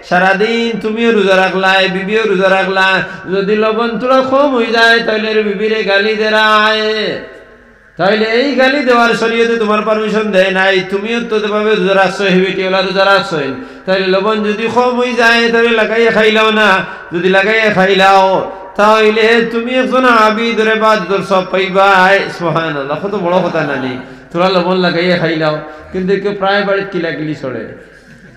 সারাদিন তুমিও রোজা রাখলাই, বিবিও রোজা রাখলা, যদি লবণ তোরা কম হয়ে যায় তাহলে বিবিরে গালি দেয়, তাইলে এই গালি দেওয়ার শরীয়তে তোমার পারমিশন দেয় নাই। তুমিও তো ভাবে রোজা রাখছো, হেবিটিওলা রোজা রাখছো, তাহলে লবণ যদি কম হয়ে যায় তাহলে লাগাইয়া খাইলাও না। যদি লাগাইয়া খাইলাও তাহলে তুমি একজন আবিদরে বাদর সব পাইবাই। সুবহানাল্লাহ, কত বড় কথা নানি। তোরা লবণ লাগাইয়া খাইলাও, কিন্তু কেউ প্রায় বাড়িতে কিলাকিলি চড়ে,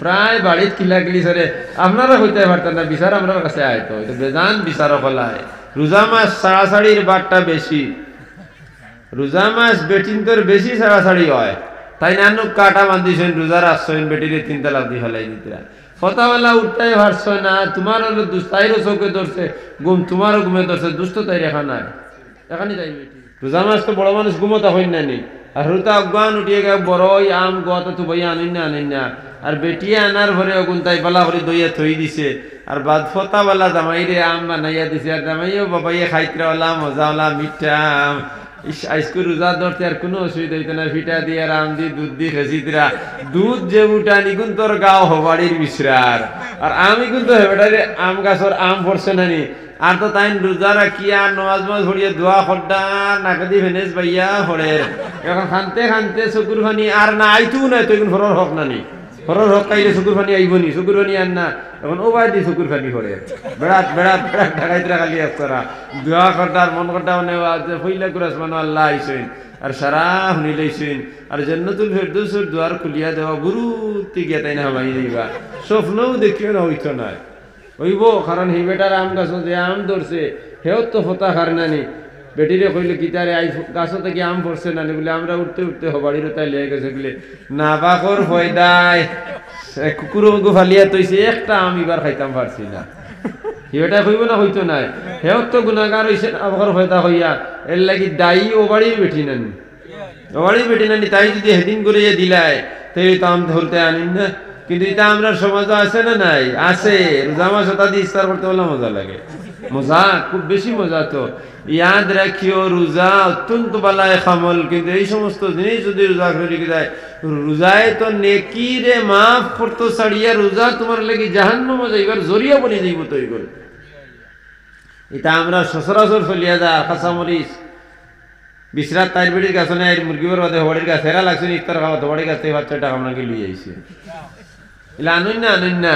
প্রায় বাড়িতে কিলাকিলি চড়ে। আপনারা হইতে পারতেন না, বিচার আপনার কাছে আয়তো বেজান বিচার ফলায়। রোজা মাস ছাড়াছাড়ির বারটা বেশি, রোজা মাস বেটিন তোর বেশি ছাড়াছাড়ি হয়। তাই নানু কাটা বান্ধিছেন, রোজা রাখছেন, বেটিরে 3 তালাক দিয়ে ফেলাই দিতে। ফতাওয়ালা উঠতেই পারছ না, তোমার হলো তাইরও চোখে ধরছে ঘুম, তোমারও ঘুমে ধরছে, দুষ্ট তাই রেখা নাই, এখানে যাই বেটি। রোজা মাস তো বড় মানুষ ঘুমোতা হইন না নি, আর হুতা আফগান উঠিয়ে গে বড়ই আম গোয়াতে তো বইয়া আনিন না, আর বেটিয়ে আনার ভরে অগুন তাই পালা করে দইয়া থই দিছে, আর বাদ ফতাওয়ালা জামাইরে আম বানাইয়া দিছে, আর জামাইও বাবাইয়ে খাইতরাওয়ালা মজাওয়ালা মিঠা আম। আজকে রোজা ধরতে আর কোনো অসুবিধা হইতো না, ফিটা দিয়ে আম দিয়ে দুধ দিয়ে খেসিতরা, দুধ যে উঠা নিগুন তোর গাও হবাড়ির বিশ্রার। আর আমি কিন্তু হেবেটারে আম গাছর আম পড়ছে না নি, আর তো তাই রোজা রাখি আর নমাজ মাজ ভরিয়ে দোয়া খড্ডা নাকাদি ভেনেস বাইয়া হরে, এখন খানতে খানতে চকুর ফানি আর না আইতু নাই তো এখন ঘরের হক নানি, ঘরের হক খাইলে চকুর ফানি আইব নি, চকুর ফানি আর না এখন ওবাই দি চকুর ফানি করে বেড়াত বেড়াত বেড়াত ঢাকাইতে খালি একরা দোয়া খড্ডার মন খড্ডা মানে ফইলা কুরাস মানে আল্লাহ আইসেন আর সারা শুনি লইছেন, আর জান্নাতুল ফেরদৌসের দুয়ার খুলিয়া দেওয়া গুরুত্বে গিয়া তাই না হামাই দিবা। স্বপ্নও দেখিও না হইতো না হইব, কারণ হি বেটার আম গাছ যে আম ধরছে হেও তো ফতা খার নানি। বেটিরে কইলে কিতারে আই গাছ থেকে আম পড়ছে নানি বলে, আমরা উঠতে উঠতে হবাড়ির তাই লেগে গেছে বলে না বাকর ফয়দায় কুকুরও ফালিয়া তৈছে, একটা আম এবার খাইতাম পারছি না। হিবেটা কইব না হইতো নাই, হেও তো গুণাগার হইছে না বাকর ফয়দা হইয়া, এর লাগি দায়ী ও বাড়ির বেটি নানি, ও বাড়ির বেটি নানি। তাই যদি হেদিন করে দিলাই তাই তো আম ধরতে আনিন না। কিন্তু এটা আমরা সমাজে আছে না নাই? আছে। রোজা মাস ওটা দিয়ে ইফতার করতে বললে মজা লাগে, মজা খুব বেশি মজা। তো ইয়াদ রাখিও রোজা অত্যন্ত বালায় খামল, কিন্তু এই সমস্ত জিনিস যদি রোজা করে রেখে যায়, রোজায় তো নেকি রে মাফ করতো ছাড়িয়া রোজা তোমার লাগি জাহান্নামে যাইবার জরিয়া বনে যাইব তৈ করে। এটা আমরা সচরাচর ফলিয়া যা কাঁচামরিচ বিশ্রাত তাইর বেড়ির গাছ নেই, মুরগির বাদে হবাড়ির গাছ হেরা লাগছে ইফতার খাওয়া, হবাড়ির গাছ থেকে বাচ্চাটা আপনাকে লিয়ে আইছে। এলা আনুন না,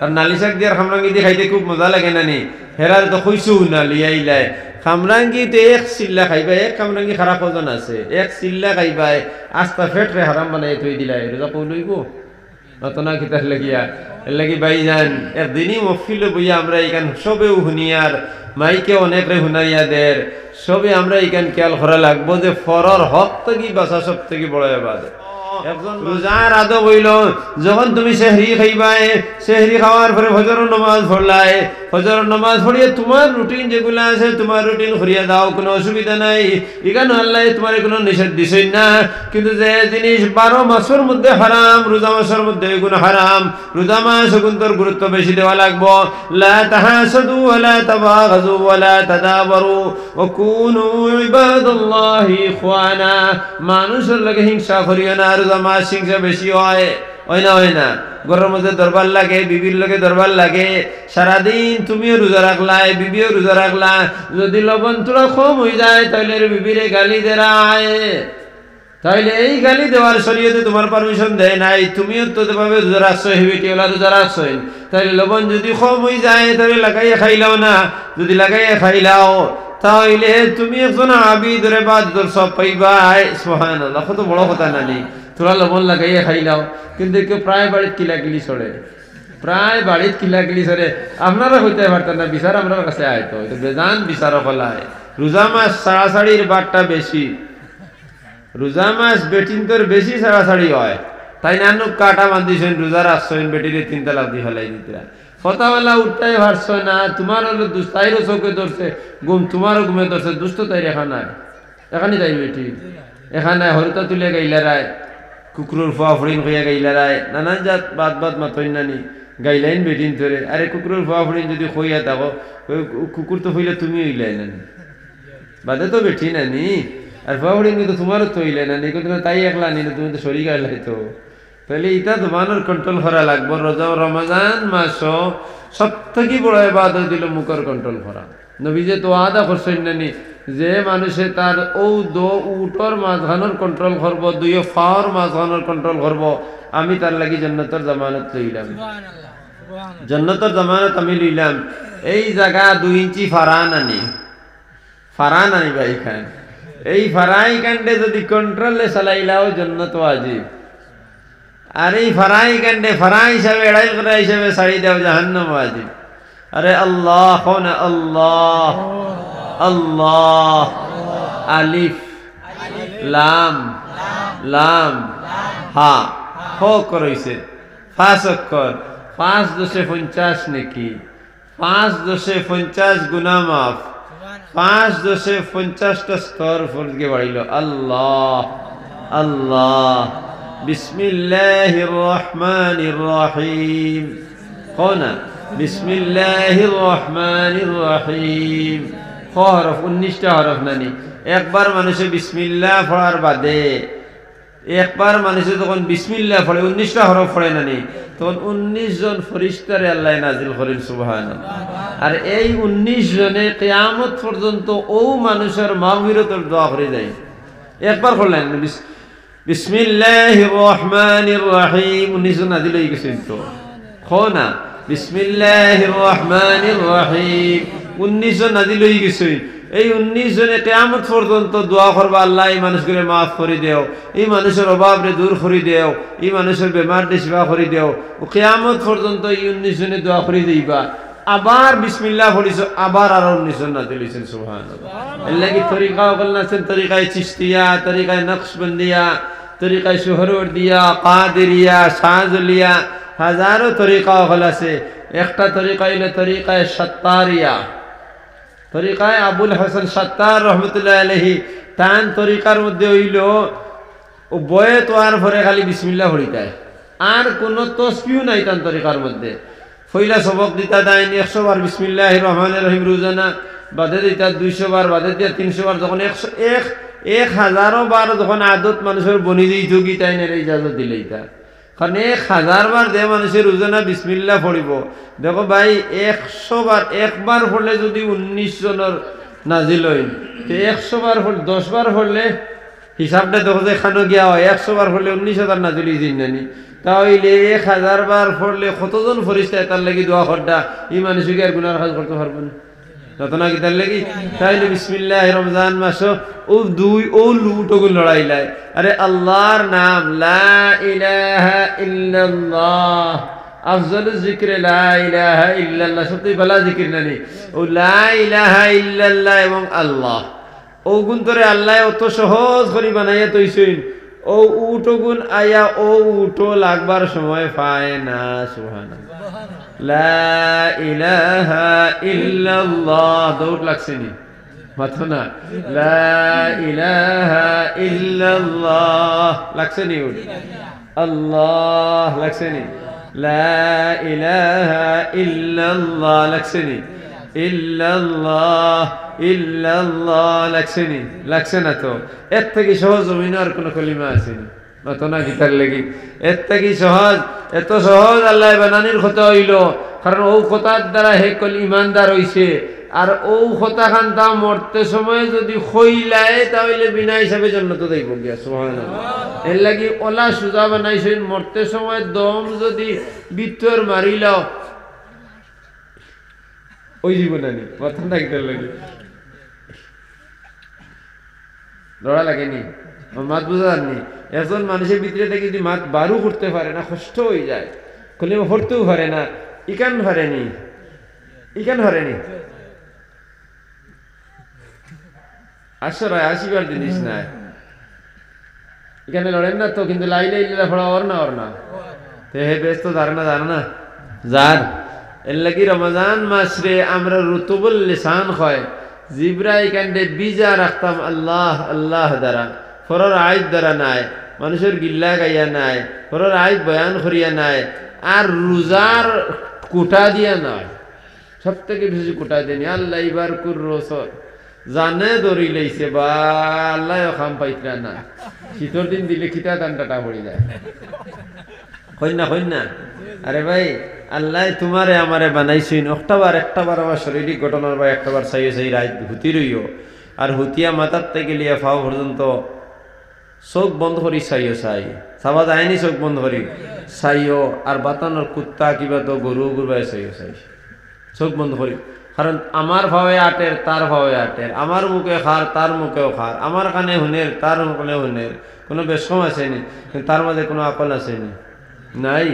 আর নালি শাক দিয়ে খামরাঙ্গি দিয়ে খাইতে খুব মজা লাগে না নি। হেরার তো কইসু না লিয়া ইলাই খামরাঙ্গি তো এক চিল্লা খাইবা, এক খামরাঙ্গি খারাপ ওজন আছে, এক চিল্লা খাইবা আস্তা ফেটরে হারাম বানাই থই দিলাই, রোজা কই লইব নতনা কিতার লাগিয়া। এর লাগি ভাই যান একদিনই মফিলে বইয়া আমরা এখান সবেও শুনিয়ার মাইকে অনেকরে শুনাইয়া দের, সবে আমরা এখান খেয়াল করা লাগবো যে ফরর হক থেকে বাঁচা সব থেকে বড় বাদে। রোজার আদব হইল যখন তুমি সেহরি খাইবাই, সেহরি খাওয়ার পরে ফজরের নামাজ পড়লাই, ফজরের নামাজ পড়িয়ে তোমার রুটিন যেগুলো আছে তোমার রুটিন করিয়া দাও, কোনো অসুবিধা নাই। এখানে আল্লাহ তোমার কোনো নিষেধ দিছেন না। কিন্তু যে জিনিস 12 মাসের মধ্যে হারাম, রোজা মাসের মধ্যে এগুলো হারাম। রোজা মাস এগুন তোর গুরুত্ব বেশি দেওয়া লাগবো। লা তাহাসাদু ওয়ালা তাবাগাজু ওয়ালা তাদাবারু ওয়া কুনু ইবাদাল্লাহি ইখওয়ানা। মানুষের লাগে হিংসা করিও না, রোজা মাস হিংসা বেশি হয় না। ঘরের মধ্যে দরবার লাগে, বিবির লগে দরবার লাগে, সারাদিন তুমিও রোজা রাখলাই, বিবিও রোজা রাখলা, যদি লবণ তোরা কম হয়ে যায় তাহলে বিবিরে গালি দেয়, তাইলে এই গালি দেওয়ার শরীয়তে তোমার পারমিশন দেয় নাই। তুমিও তো ভাবে রোজা রাখছো, হেবিটিওলা রোজা রাখছো, তাইলে লবণ যদি কম হয়ে যায় তাহলে লাগাইয়া খাইলাও না। যদি লাগাইয়া খাইলাও তাহলে তুমি একজন আবিদরে বাদর সব পাইবাই। সুবহানাল্লাহ, কত বড় কথা নানি। তোরা লবণ লাগাইয়া খাইলাও, কিন্তু কেউ প্রায় বাড়িতে কিলাকিলি চড়ে, প্রায় বাড়িতে কিলাকিলি চড়ে। আপনারা হইতে পারতেন না, বিচার আপনার কাছে আয়তো বেজান বিচার ফলায়। রোজা মাস ছাড়াছাড়ির বারটা বেশি, রোজা মাস বেটিন তোর বেশি ছাড়াছাড়ি হয়। তাই নানু কাটা বান্ধিছেন, রোজা রাখছেন, বেটিরে 3 তালাক দিয়ে ফেলাই দিতে। ফতাওয়ালা উঠতেই পারছ না, তোমার হলো তাইরও চোখে ধরছে ঘুম, তোমারও ঘুমে ধরছে, দুষ্ট তাই রেখা নাই, এখানে যাই বেটি এখানে হরিতা তুলে গাইলারায়, কুকুরের ফুয়া ফড়িন হইয়া গাইলারায়, নানান জাত বাদ মাতই নানি গাইলাইন বেটিন ধরে। আরে কুকুরের ফুয়া ফড়িন যদি হইয়া থাকো, কুকুর তো হইলে তুমি হইলাই নানি, বাদে তো বেটি নানি। আর ফুয়া ফড়িন কিন্তু তোমারও তো হইলে নানি, কিন্তু তাই একলা নি, তুমি তো শরীর গাইলাই তো তাহলে এটা তোমার কন্ট্রোল করা লাগবে। রোজা রমজান মাস সব থেকে বড় ইবাদত দিল মুখের কন্ট্রোল করা। নবী যে তো আদা করছেন নানি যে মানুষে তার ও দো উটর মাঝখানোর কন্ট্রোল করবো, দুই ফাওয়ার মাঝখানোর কন্ট্রোল করবো, আমি তার লাগি জান্নাতের জামানত লইলাম। জান্নাতের জামানত আমি লইলাম। এই জায়গা 2 ইঞ্চি ফারান আনি ভাই খান, এই ফারাই কাণ্ডে যদি কন্ট্রোলে চালাইলাও জান্নাত ওয়াজিব। আর এই ফারাই কাণ্ডে ফারাই হিসাবে এড়াইল করা হিসাবে ছাড়ি দেও জাহান্নাম ওয়াজিব। আরে আল্লাহ কোন আল্লাহ আল্লাহ আলিফ লাম লাম হা হ করইছে 5 অক্ষর, 5 দশে 50 নাকি 5 দশে 50 গুনাহ মাফ, 5 দশে 50টা স্তর ফরজকে বাড়িল। আল্লাহ আল্লাহ বিসমিল্লাহির রহমানির রহিম কোনা বিসমিল্লাহির রহমানির রহিম। হরফ 19টা হরফ নানি। একবার মানুষে বিসমিল্লাহ পড়ার বাদে একবার মানুষে যখন বিসমিল্লাহ পড়ে 19টা হরফ পড়ে নানি, তখন 19 জন ফেরেশতারে আল্লাহ নাজিল করেন সুবহানাল্লাহ। আর এই 19 জনে কিয়ামত পর্যন্ত ও মানুষের মাগফিরাতের দোয়া করে যায়। একবার পড়লেন বিসমিল্লাহির রহমানির রহিম, 19 জন নাজিল হয়ে গেছেন। তো খোনা বিসমিল্লাহির রহমানির রহিম 19 জন নাজিল হয়ে গেছে। এই 19 জনে কিয়ামত পর্যন্ত দোয়া করবা, আল্লাহ এই মানুষগুলো মাফ করে দেও, এই মানুষের অভাব রে দূর করে দেও, এই মানুষের বেমার রে শিফা করে দেও। ও কিয়ামত পর্যন্ত এই 19 জনে দোয়া করে দিবা। আবার বিসমিল্লাহ পড়িছ, আবার আর 19 জন নাজিল হইছেন সুবহানাল্লাহ। এর লাগি তরিকা ওগুলো আছেন, তরিকায় চিশতিয়া, তরিকায় নকশবন্দিয়া, তরিকায় সুহরওয়ার্দিয়া, কাদেরিয়া, শাহজলিয়া, হাজারো তরিকা ওগুলো আছে। একটা তরিকা হইল তরিকায় সাত্তারিয়া, তরিকায় আবুল হাসান সাত্তার রহমতুল্লাহ আলাইহি। তান তরিকার মধ্যে হইল ও বয়ে তোয়ার ভরে খালি বিসমিল্লাহ পড়িতায়, আর কোনো তসবিহ নাই তান তরিকার মধ্যে। ফইলা সবক দিতা দেন 100 বার বিসমিল্লাহির রহমানির রহিম রোজানা, বাদে দিতা 200 বার, বাদে দিয়া 300 বার, যখন 1000 বার যখন আদত মানুষের বনি দিই ঢুকি তাই না ইজাজত দিলেই তা। কারণ 1000 বার যে মানুষের রোজানা বিসমিল্লাহ পড়িব, দেখো ভাই 100 বার একবার পড়লে যদি 19 জনের নাজিল হইন, তো 100 বার 10 বার পড়লে হিসাবটা দেখো যে খানো গিয়া হয়, 100 বার পড়লে 19,000 নাজিল হয়েছেন নানি। তাহলে 1000 বার পড়লে কতজন ফেরেশতা তার লাগি দোয়া করডা, এই মানুষকে আর গুনার কাজ করতে পারবে না তত না কি তার লাগি। তাইলে বিসমিল্লাহ রমজান মাস ও লুটগুলো লড়াইলাই। আরে আল্লাহর নাম লা ইলাহা ইল্লাল্লাহ, আফজালুজ যিকরে লা ইলাহা ইল্লাল্লাহ, সবচেয়ে ভালো জিকির নানি ও লা ইলাহা ইল্লাল্লাহ এবং আল্লাহ। ও গুণ তোরে আল্লাহ অত সহজ করে বানাইয়া তৈছেন, ও উটগুন আয়া ও উটো লাগবার সময় পায় না সুবহানাল্লাহ। লা ইলাহা ইল্লাল্লাহ দৌড় লাগছে নি মাথো না, লা ইলাহা ইল্লাল্লাহ লাগছে নি, আল্লাহ লাগছে নি, লা ইলাহা ইল্লাল্লাহ লাগছে নি, ইল্লাল্লাহ ইল্লাল্লাহ লাগছে নি, লাগছে না। তো এর থেকে সহজ জমিন আর কোন কলিমা আসেনি মাথো না গীতার লেগে। এর থেকে সহজ, এত সহজ আল্লাহ বানানির কথা হইল, কারণ ও কথার দ্বারা হে কল ইমানদার হইছে। আর ও কথা খান্তা মরতে সময় যদি খইলায় তাহলে বিনা হিসাবে জান্নাত যাইব গিয়া সুবহানাল্লাহ। এর লাগি ওলা সুজা বানাইছেন, মরতে সময় দম যদি বিতর মারিলাও ওই জীবনানি কথা না গীতার লাগে লড়া লাগেনি, মাত বুঝাননি। একজন মানুষের ভিতরে থেকে যদি মাত বারু করতে পারে না, কষ্ট হয়ে যায়, কলিমা পড়তেও পারে না, ইকান হারেনি আশ্রয় আসিবার জিনিস নাই। এখানে লড়েন না তো, কিন্তু লাইলে ইল্লা পড়া ওর না তে হে বেশ তো জানে না যার। এর লাগি রমজান মাস রে আমরা রুতুবুল লিসান হয়, জিব্রাই কাণ্ডে বিজা রাখতাম আল্লাহ আল্লাহ দ্বারা, ফরর আইত দ্বারা নাই, মানুষের গিল্লা গাইয়া নাই, ফরর আইত বয়ান করিয়া নাই, আর রোজার কোটা দিয়া নাই। সব থেকে বেশি কোটা দেনি আল্লাহ এবার কুর্রোস জানে দৌড়ি লাইছে বা আল্লাহ খাম পাইতরা না, শীতর দিন দিলে খিতা টানটাটা পড়ি যায়। কইন না আরে ভাই আল্লাহ তোমারে আমারে বানাইছেন একটাবার আমার শারীরিক ঘটনার বা একটাবার চাই রাত হুতি রইও আর হুতিয়া মাথার থেকে লিয়া ফাও পর্যন্ত চোখ বন্ধ করি চাই চাবা যায়নি চোখ বন্ধ করি চাইও আর বাতানোর কুত্তা কিবা তো গরু গুরবাই চাই চোখ বন্ধ করি কারণ আমার ভাবে আটের তার ভাবে আটের আমার মুখে খার তার মুখেও খার আমার কানে হুনের তার কানে হুনের কোনো বেশম আসেনি তার মাঝে কোনো আকল আসেনি নাই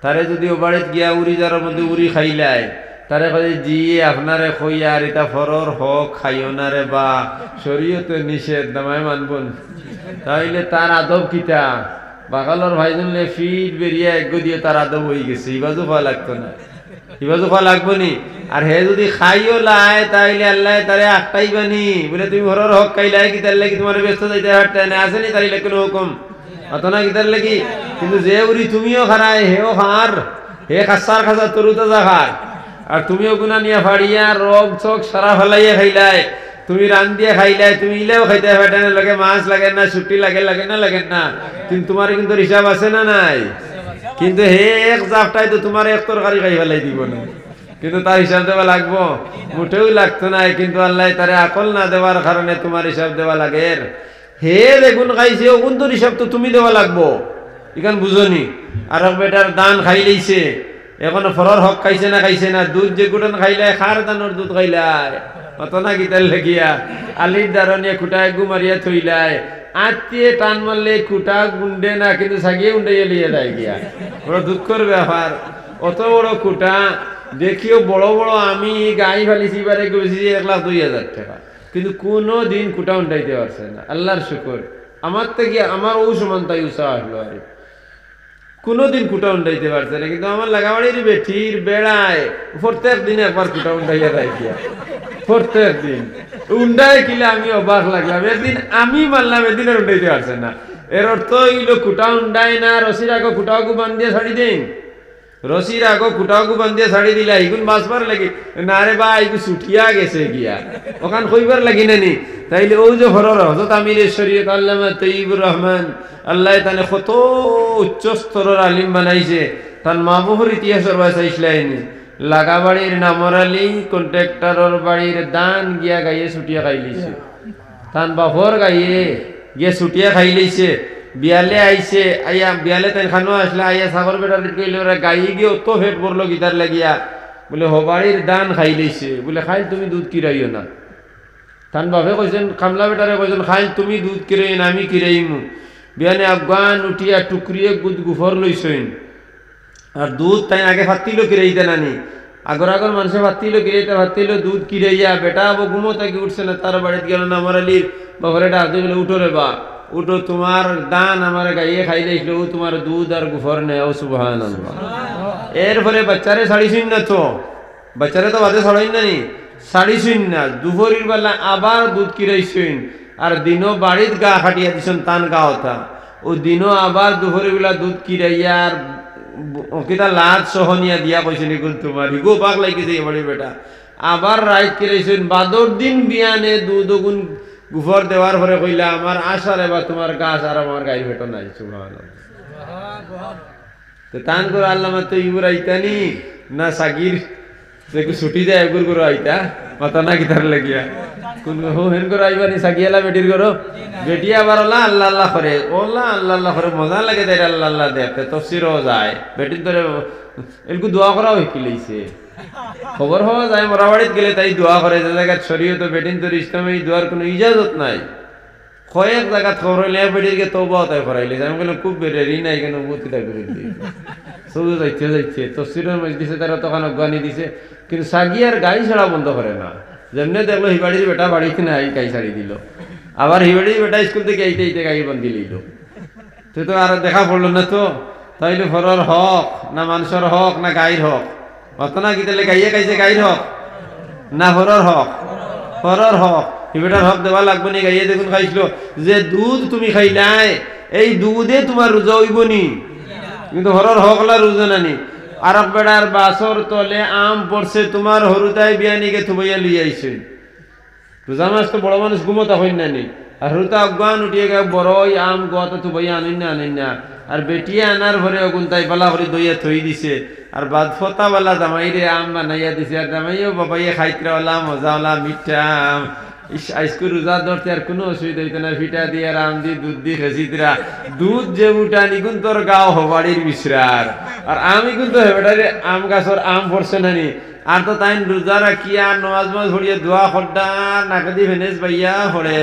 তারে যদি ও বাড়িত গিয়া উড়ি যার মধ্যে উড়ি খাইলাই তারে কাজে জিয়ে আপনারে খইয়া আর এটা ফরর হক খাইও না রে বা শরীয়তে নিষেধ দামায় মানবন তাইলে তার আদব কিতা বাগালর ভাইজনলে ফিট বেরিয়ে এক দিয়ে তার আদব হয়ে গেছে ইবাজু খাওয়া লাগতো না ইবাজু খাওয়া লাগবো নি আর হে যদি খাইও লাই তাইলে আল্লাহ তারে আটটাই বানি বলে তুমি ঘরের হক খাইলাই কি তার লাগি তোমার ব্যস্ত যাইতে হাঁটতে না আসেনি তাইলে কোনো হুকুম অত না কি তার লাগি কিন্তু যে উড়ি তুমিও খারায় হেও খার হে খাসার খাসা তরু তাজা খায় আর তুমিও গুনা নিয়ে ফাড়িয়া রোগ চোখ সারা ফেলাইয়া খাইলাই তুমি রান দিয়ে খাইলাই তুমি ইলেও খাইতে পারে না লাগে মাছ লাগে না ছুটি লাগে না কিন্তু তোমার কিন্তু হিসাব আছে না নাই কিন্তু হে এক জাপটাই তো তোমার এক তরকারি খাই ফেলাই দিব না কিন্তু তার হিসাব দেওয়া লাগবো মোটেও লাগতো না কিন্তু আল্লাহ তারে আকল না দেওয়ার কারণে তোমার হিসাব দেওয়া লাগে হে দেখুন খাইছে ওগুন তোর হিসাব তো তুমি দেওয়া লাগবো এখান বুঝনি আর বেটার দান খাই লইছে এখন ফরর হক খাইছে না দুধ যে গুটন খাইলাই খার দানোর দুধ খাইলাই অত না গীতার লেগিয়া আলির দারনিয়া খুঁটায় গুমারিয়া থইলাই আত্মীয় টান মারলে খুঁটা গুন্ডে না কিন্তু সাগিয়ে উন্ডাইয়া লিয়ে যায় গিয়া বড় দুঃখের ব্যাপার অত বড় খুঁটা দেখিও বড় আমি গাই ফালিছি এবারে গেছি 1,02,000 টাকা কিন্তু কোনো দিন খুঁটা উন্ডাইতে পারছে না আল্লাহর শুকর আমার থেকে আমার ও সমান তাই উৎসাহ আসলো আর কোনোদিন খুঁটা উন্ডাইতে পারছে না কিন্তু আমার লাগাবাড়ির বেঠির বেড়ায় প্রত্যেক দিন একবার খুঁটা উন্ডাইয়া দেয় গিয়া প্রত্যেক দিন উন্ডাই কিলে আমি অবাক লাগলাম একদিন আমি মানলাম এদিন আর উন্ডাইতে পারছে না এর অর্থ এইগুলো খুঁটা উন্ডাই না রশির আগো খুঁটাও বান্ধিয়ে ছাড়ি দেন রশির আগো খুঁটাও বান্ধিয়ে ছাড়ি দিলা এগুন বাঁচবার লাগি না রে বা এগু ছুটিয়া গেছে গিয়া ওখান কইবার লাগি নানি তাইলে ও যে হরর হযরত আমির শরীয়ত আল্লামা তৈয়বুর রহমান আল্লাহ তানে কত উচ্চ স্তরের আলিম বানাইছে তার মাবুহর ইতিহাসের বাঁচাইছিলাইনি লাগাবাড়ির নামর আলী কন্ট্রাক্টরের বাড়ির দান গিয়া গাইয়ে ছুটিয়া খাই লইছে তান বাপর গাইয়ে গিয়ে ছুটিয়া খাই লইছে বিয়ালে আইছে আইয়া বিয়ালে তাই খানো আসলে আইয়া সাগর বেটার কইলে ওরা গাইয়ে গিয়ে অত ফেট পড়লো গিটার লাগিয়া বলে হবাড়ির দান খাই লইছে বলে খাইল তুমি দুধ কিরাইও না তান বাপে কইছেন কামলা বেটারে কইছেন খাইল তুমি দুধ কিরাই না আমি কিরাইমু বিয়ানে আফগান উঠিয়া টুকরিয়ে গুফর লইছেন আর দুধ তাই আগে ফাতিলো কিরাইতে নানি আগর মানুষে ফাতিলো দুধ কিরাইয়া বেটা আবো ঘুমো তাকে উঠছে না তার বাড়িতে গেল না আমার আলীর বাপরে ডাকতে বলে উঠো রে বা উঠো তোমার দান আমার গাইয়ে খাই দিয়েছিল ও তোমার দুধ আর গুফর নেয় ও সুবহানাল্লাহ এরপরে বাচ্চারে ছাড়িছুন না তো বাচ্চারে তো বাদে ছাড়াই নানি ছাড়িছুন না দুপুরের বেলা আবার দুধ কিরাইছুন আর দিনও বাড়িত গা খাটিয়া দিছেন তান গা হতা ও দিনও আবার দুপুরের বেলা দুধ কিরাইয়া আর কিতা লাজ সহনিয়া দিয়া কইছেন এগুলো তোমার ইগো বাঘ লাগিছে এবারে বেটা আবার রাইত কিরাইছেন বাদর দিন বিয়ানে দুধ গুণ গুফর দেওয়ার পরে কইলা আমার আশার এবার তোমার গাছ আর আমার গাই ভেটো নাই সুবহানাল্লাহ তো তান করে আল্লামা তো ইবুর আইতানি না সাগির দেখো ছুটি যায় এগুর করে আইতা মাথা না গিটার লাগিয়া কোন হেন করে আইবানি সাগিয়ালা বেটির করো বেটি আবার আল্লাহ করে আল্লাহ করে মজা লাগে তাই আল্লাহ দেখতে তফসিরও যায় বেটির ধরে এরকম দোয়া করাও শিখিলেইছে খবর হওয়া যায় মরাবাড়িত গেলে তাই দোয়া করে যে জায়গায় শরীয়ত বেটিন তোর ইসলামে দোয়ার কোনো ইজাজত নাই কয়েক জায়গা খবর হইলে বেটিরকে তওবাও তাই করাইলে আমি বললাম খুব বেড়ি নাই কেন বুঝতে তাই করে দিই সবু যাইছে তফসিরের মজলিসে তারা তখন অজ্ঞানী দিছে কিন্তু সাগিয়ার গাই ছাড়া বন্ধ করে না যেমনি দেখলো হিবাড়ির বেটা বাড়িতে নাই গাই ছাড়ি দিল আবার হিবাড়ির বেটা স্কুল থেকে এইতে গাই বন্ধি লইল তো আর দেখা পড়লো না তো তাইলে ফরর হক না মানুষের হক না গাইর হক অত না কি তাহলে গাইয়ে গাইছে গাইর হক না ফরর হক হিবেটার হক দেওয়া লাগবে নি গাইয়ে দেখুন খাইছিল যে দুধ তুমি খাইলাই এই দুধে তোমার রোজা হইব নি কিন্তু ফরর হক লা রোজা নানি আর বেড়ার বাসর তলে আম পড়ছে তোমার হরুতাই বিয়ানিকে থুবাইয়া লই আইছে রোজা মাস তো বড় মানুষ ঘুমোতা হইন নানি আর হরুতা অজ্ঞান উঠিয়ে গেছে বড়ই আম গোয়াতে থুবাইয়া আনিন না আর বেটিয়ে আনার পরে ওগুন তাই বালা করে দইয়া থই দিছে আর বাদ ফতাওয়ালা জামাইরে আম বানাইয়া দিছে আর জামাইও বাবাইয়ে খাইতরাওয়ালা মজাওয়ালা মিঠা আম আজকে রোজা ধরতে আর কোনো অসুবিধা হইতো না ফিটা দিয়ে আর আম দিয়ে দুধ দিয়ে খেসিতরা দুধ যে উঠা নিগুন তোর গাও হবাড়ির মিশ্রার আর আমি কিন্তু হেবাটারে আম গাছর আম পড়ছে না নি আর তো তাই রোজা রাখিয়া নমাজ মাজ ভরিয়া দোয়া খড্ডা নাকাদি ভেনেস বাইয়া হরে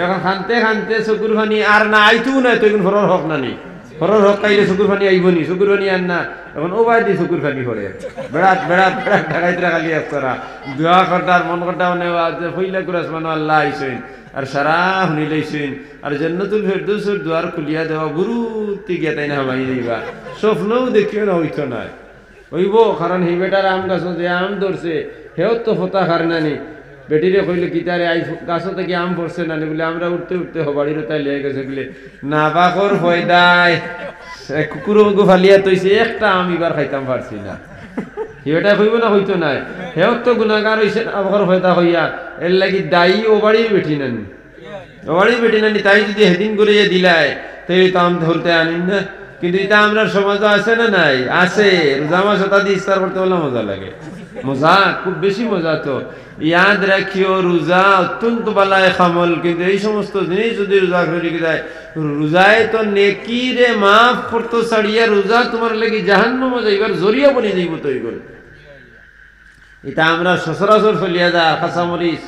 এখন খানতে খানতে চকুর ফানি আর না আইতু না তো এখন ফরর হক নানি ফরর হক কাইলে চকুর ফানি আইবনি চকুর ফানি আর না এখন ও বাই দি চকুর ফানি হরে বেড়াত বেড়াত বেড়াত ঢাকাইতরা খালি একতরা দোয়া খড্ডার মন খড্ডা মানে ফইলা কুরাস মানে আল্লাহ আইসইন আর সারা শুনি লইছেন আর জান্নাতুল ফেরদৌসের দুয়ার খুলিয়া দেওয়া গুরুত্বে গিয়া তাই না ভাই দিবা স্বপ্নও দেখিও না হইতো না হইব কারণ সেই বেটার আম গাছ যে আম ধরছে সেও তো ফোতা খার নানি বেটিরে কইলে কিতারে আই গাছ থেকে আম পড়ছে নানি বলে আমরা উঠতে উঠতে হবাড়ির তাই লিয়ে গেছে বলে না বাকর ফয়দায় কুকুর মুগু ফালিয়া তৈছে একটা আম এবার খাইতাম পারছি না সেটা হইব না হইতো নাই সেও তো গুণাগার হয়েছে আবার ফয়দা হইয়া এর লাগি দায়ী ও বাড়ির বেটি নানি ও বাড়ির বেটি নানি তাই যদি সেদিন করে দিলায় তাই তো আম ধরতে আনিন না কিন্তু এটা আমরা সমাজ আছে না নাই আছে রোজা মাস দিয়ে ইফতার করতে বললে মজা লাগে মজা খুব বেশি মজা তো ইয়াদ রাখিও রোজা অত্যন্ত বালায় খামল কিন্তু এই সমস্ত জিনিস যদি রোজা করে যায় রোজায় তো নেকিরে মাফ করতো ছাড়িয়া রোজা তোমার লাগি জাহান্নাম যাইবার জরিয়া বনি যাইব তো এইগুলো এটা আমরা সচরাচর চলিয়া যা কাঁচামরিচ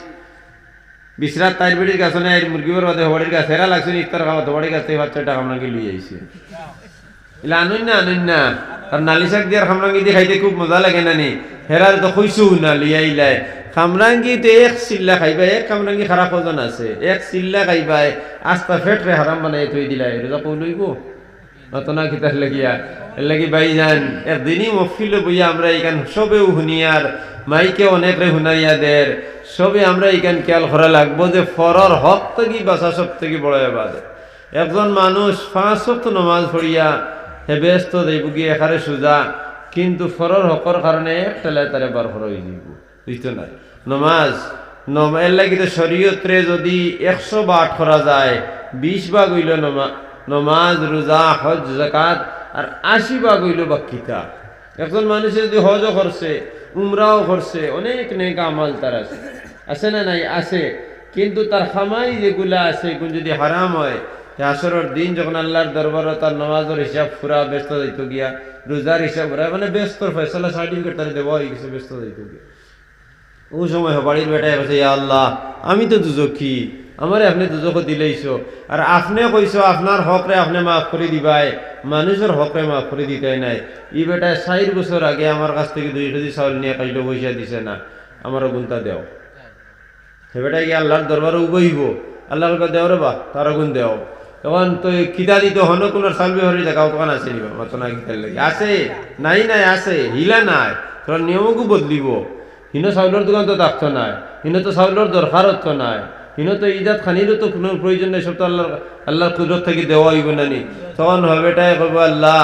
বিশ্রাত তাইর বেটির গাছ নাই মুরগির বাদে হবাড়ির গাছ হেরা লাগছে ইফতার খাওয়া হবাড়ির গাছ থেকে বাচ্চাটা আপনাকে লিয়ে আইছে এলা আনুন না আর নালি শাক দিয়ে খামরাঙ্গি দিয়ে খাইতে খুব মজা লাগে না নি হেরার তো খুঁজছু না লিয়া ইলাই খামরাঙ্গি তো এক চিল্লা খাইবা এক খামরাঙ্গি খারাপ ওজন আছে এক চিল্লা খাইবাই আস্তা ফেটরে হারাম বানাই থই দিলাই রোজা কৌ লইব নতনা খিতার লাগিয়া এর লাগি বাই যান একদিনই মফিল বইয়া আমরা এখান সবেও শুনিয়ার মাইকে অনেক রে শুনাইয়া দের সবে আমরা এখান খেয়াল করা লাগবো যে ফরর হক থেকে বাসা সব থেকে বড় এবার একজন মানুষ 5 ওয়াক্ত নামাজ পড়িয়া হে ব্যস্ত যাইব গিয়ে এখানে সোজা কিন্তু ফরর হকর কারণে একটা তারে বার করা হয়ে যাইব বুঝতো না নমাজ এর লাগি তো শরীয়তরে যদি 100 ভাগ করা যায় 20 ভাগ হইল নমাজ রোজা হজ যাকাত আর 80 ভাগ হইল বাকিটা একজন মানুষ যদি হজও করছে উমরাও করছে অনেক নেক আমল তার আছে না নাই আছে কিন্তু তার খামাই যেগুলা আছে এগুলো যদি হারাম হয় আসরের দিন যখন আল্লাহর দরবারে তার নামাজের হিসাব পুরা ব্যস্ত যাইতো গিয়া রোজার হিসাব মানে ব্যস্ত ফয়সালা সার্টিফিকেট তারা দেওয়া হয়ে গেছে ব্যস্ত যাইতো গিয়া ওই সময় বাড়ির বেটায় বলছে ইয়া আল্লাহ আমি তো দুজখী আমারে আপনি দুজখ দিলেইছো আর আপনি কইছো আপনার হকরে আপনি মাফ করে দিবাই মানুষের হকরে মাফ করে দিতে নাই ই বেটায় 4 বছর আগে আমার কাছ থেকে 2 কেজি চাউল নিয়ে কাইলো পয়সা দিছে না আমারও গুণটা দেও সে বেটায় গিয়ে আল্লাহর দরবারে উবইব আল্লাহ দেও রে বা তারও গুণ দেও তখন তো কিতা দিত হন কোন চাউল বেহরি দেখাও তখন আছে নিবা মাত্র না কিতার লাগে আছে নাই আছে হিলা নাই তোর নিয়মকও বদলিব হিনো চাউলের দোকান তো থাকতো নাই হিনো তো চাউলের দরকারত তো নাই হিনো তো ইজাত খানিরও তো কোনো প্রয়োজন নাই সব তো আল্লাহর কুদরত থেকে দেওয়া হইব না নি তখন হবেটাই কব আল্লাহ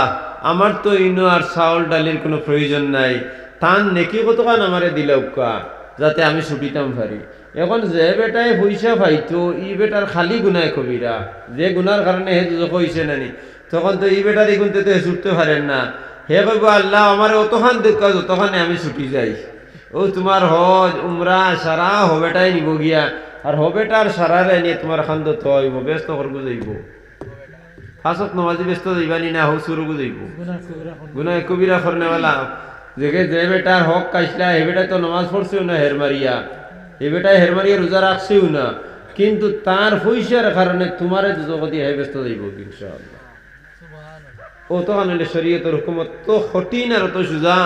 আমার তো ইনো আর চাউল ডালির কোনো প্রয়োজন নাই তান নেকি কতক্ষণ আমারে দিলে উকা যাতে আমি ছুটিতাম পারি এখন যে বেটায় পয়সা পাইতো ই বেটার খালি গুনায় কবিরা যে গুনার কারণে হে দুজক হইছে নানি তখন তো ই বেটার এই গুনতে তো ছুটতে পারেন না হে কইব আল্লাহ আমার অতখান দেখা যতখানে আমি ছুটি যাই ও তোমার হজ উমরা সারা হবেটাই নিব গিয়া আর হবেটার সারারে নিয়ে তোমার খান্দ তো হইব ব্যস্ত করবো যাইব ফাঁসত নমাজি ব্যস্ত যাইবানি না হোক শুরু যাইব গুনায় কবিরা করনেওয়ালা যে বেটার হক কাইসলা হে বেটায় তো নমাজ পড়ছেও না হের মারিয়া এ বেটায় হের মারিয়া রোজা রাখছেও না কিন্তু তার পয়সার কারণে তোমারে জগতি হে ব্যস্ত যাইব ইনশাআল্লাহ ও তো আনলে শরীয়তের হুকুম তো কঠিন আর তো সোজা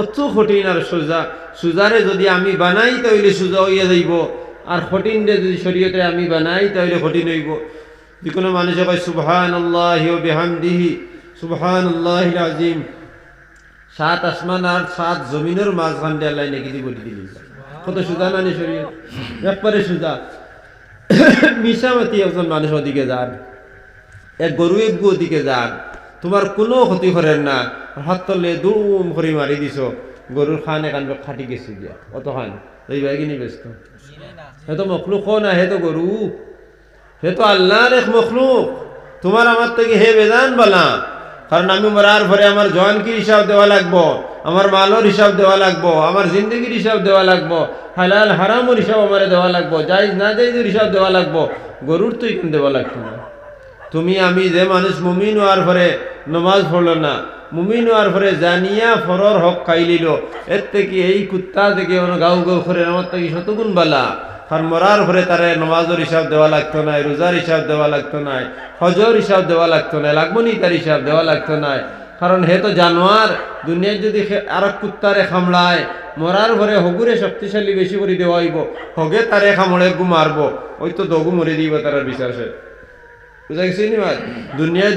অত কঠিন আর সোজা সুজারে যদি আমি বানাই তাহলে সোজা হইয়া যাইব আর কঠিন যদি শরীয়তে আমি বানাই তাহলে কঠিন হইব যে কোনো মানুষে কয় সুবহানাল্লাহি ওয়া বিহামদিহি সুবহানাল্লাহিল আযীম 7 আসমান আর 7 জমিনের মাঝখান দিয়ে আল্লাহ নাকি দি বলি দিলি কত সোজা নানি শরীয়ত একবারে সোজা মিশামতি একজন মানুষ ওদিকে যান এক গরু এক গো দিকে যান তোমার কোনো ক্ষতি করেন না হাত তলে দুম করে মারি দিছ গরুর খান এখান খাটি গেছে গিয়া অত খান এই বাইকিনি ব্যস্ত হে তো মখলুক না হে তো গরু হে তো আল্লাহর এক মখলুক তোমার আমার থেকে হে বেজান বলা, কারণ আমি মরার পরে আমার জওয়ানকির হিসাব দেওয়া লাগবো, আমার মালর হিসাব দেওয়া লাগবো, আমার জিন্দগির হিসাব দেওয়া লাগবো, হালাল হারামর হিসাব আমার দেওয়া লাগবো, জায়েজ না জায়েজের হিসাব দেওয়া লাগবো। গরুর তো এখানে দেওয়া লাগতো না। তুমি আমি যে মানুষ মুমিন হওয়ার পরে নমাজ পড়লো না, মুমিন হওয়ার পরে জানিয়া ফরর হক খাই লিল, এর থেকে এই কুত্তা থেকে গাউ গাউ করে আমার থেকে শতগুণ বালা। কারণ মরার পরে তারে নমাজের হিসাব দেওয়া লাগতো না, রোজার হিসাব দেওয়া লাগতো না, হজর হিসাব দেওয়া লাগতো না, লাগবো নি তার হিসাব দেওয়া লাগতো না। কারণ হে তো জানোয়ার, দুনিয়ার যদি আর কুত্তারে খামলায় মরার পরে হগুরে শক্তিশালী বেশি করে দেওয়া হইব, হগে তারে খামড়ে গু মারব, ওই তো দগু মরে দিব তার বিচার শেষ। বুঝা গেছি নি মার? দুনিয়ায়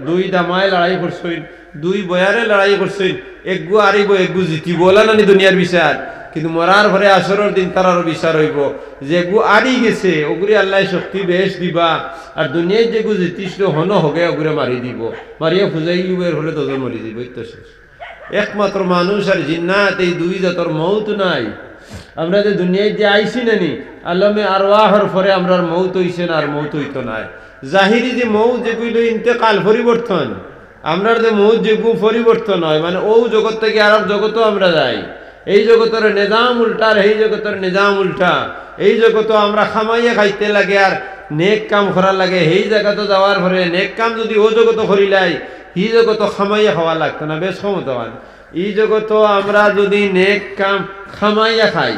দুই দামায় লড়াই করছই, দুই বয়ারে লড়াই করছই, একগু আরিব একগু জিতিব বলা নানি দুনিয়ার বিচার। কিন্তু মরার পরে আসরের দিন তারারও বিচার হইব, যেগু আরি গেছে ওগুলি আল্লাহ শক্তি বেশ দিবা, আর দুনিয়ায় যেগু জিতিছিল হন হগে ওগুলো মারি দিব, মারিয়া ফুজাই লিবের হলে তোজন মরি দিব, তো শেষ। একমাত্র মানুষ আর জিন্নাত এই দুই জাতর মৌত নাই। আমরা যে দুনিয়ায় যে আইসি নানি আলমে আরওয়াহর পরে আমরার মৌত হইছে না, আর মৌত হইতো নাই। জাহিরি যে মৌত যেগুলো ইন্তেকাল পরিবর্তন, আমরার যে মৌত যেগু পরিবর্তন হয়, মানে ও জগৎ থেকে আর জগতও আমরা যাই। এই জগতের নিজাম উল্টা আর এই জগতের নিজাম উল্টা। এই জগত আমরা খামাইয়া খাইতে লাগে আর নেক কাম করার লাগে। এই জায়গাতে যাওয়ার পরে নেক কাম যদি ও জগত করিলাই, এই জগত খামাইয়া খাওয়া লাগতো না, বেশ ক্ষমতাবান। এই জগত আমরা যদি নেক কাম খামাইয়া খাই,